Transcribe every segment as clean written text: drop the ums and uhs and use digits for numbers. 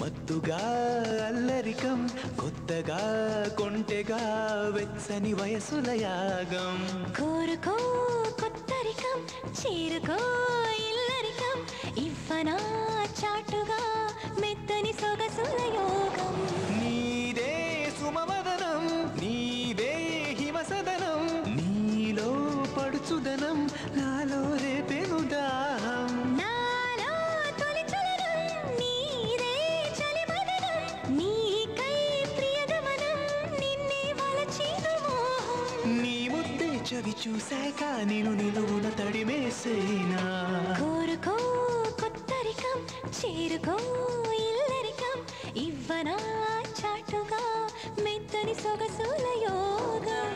మత్తుగా అల్లరికం కొత్తగా కొంటెగా వెచ్చని వయసుల యాగం కోరుకో కొత్తరికం చేరుకో ఇల్లరికం ఇవ్వనా చాటుగా మెత్తని సొగసుల యోగం నీదే సుమవదనం నీదే హిమసదనం నీలో పడుచుదనం నాలో రేపెను దాహం చవి చూశాక నేను నిలువున తడిమేసేనా కోరుకో కొత్తరికం చేరుకో ఇల్లరికం ఇవ్వనా చాటుగా మెత్తని సొగసుల యోగం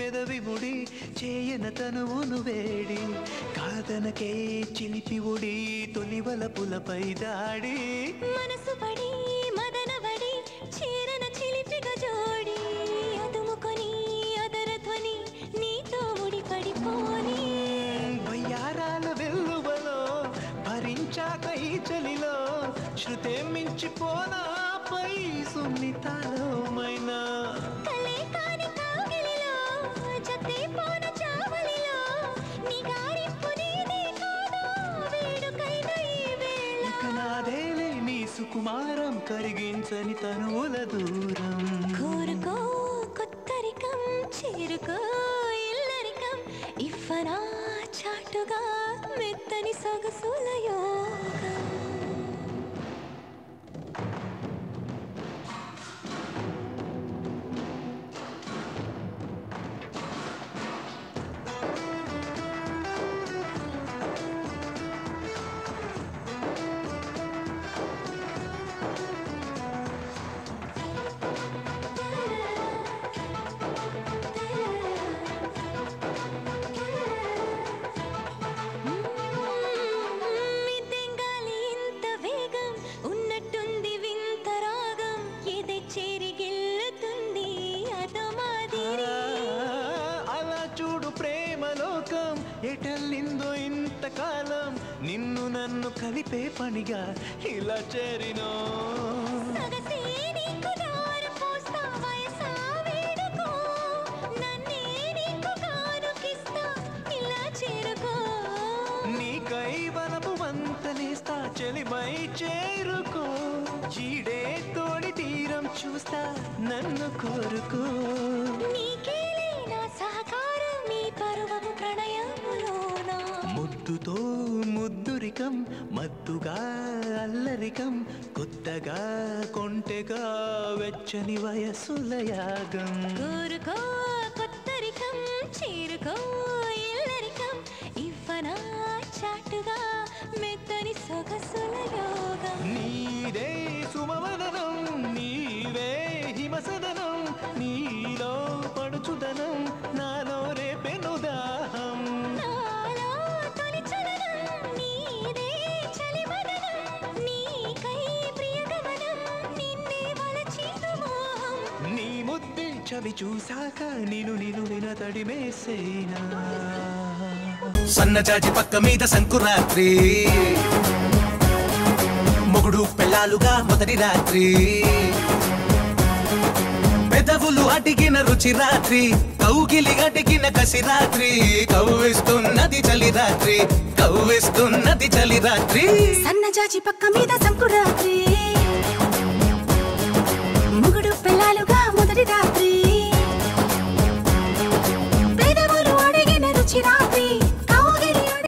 పెదవి ముడి చేయన తనువును వేడి కాదనకే చిలిపి ఉడి తొలివల పులపై దాడి మనసు పడి మదనబడి చీరన చిలిపిగా జోడి అదుముకొని అదరధ్వని నీతో ముడిపడిపోని వయ్యారాల వెల్లువలో భరించాక ఈ చలిలో శృతే మించిపోనా పై సున్నితాలో మైనా కుమారం కరిగించని తనువుల దూరం కోరుకో కొత్తరికం చేరుకో ఇల్లరికం ఇవ్వనా చాటుగా మెత్తని సొగసుల యోగం ఎటల్లిందో ఇంతకాలం నిన్ను నన్ను కలిపే పనిగా ఇలా చేరినో నీకై వలపు వంతలేస్తా చెలిమై చేరుకో చీడే తోడి తీరం చూస్తా నన్ను కోరుకో ముద్దుతో ముద్దురికం మత్తుగా అల్లరికం కొత్తగా కొంటెగా వెచ్చని వయసుల యాగం కోరుకో కొత్తరికం చేరుకో ఇల్లరికం ఇవ్వనా చాటుగా మెత్తని సొగసుల యోగం నీదే సుమవదనం నీవే హిమసదనం నీలో పడుచుదనం నాలో రేపెను దాహం చవి చూసాక నేను నిలువిన తడిమేసేనా సన్నజాజి పక్క మీద సంకురాత్రి మొగుడు పెళ్ళాలుగా మొదటి రాత్రి అడిగిన రుచి రాత్రి కౌగిలి అడిగిన కసి రాత్రి కవ్విస్తున్నది చలి రాత్రి కవ్విస్తున్నది చలి రాత్రి సన్నజాజి పక్క మీద సంకురాత్రి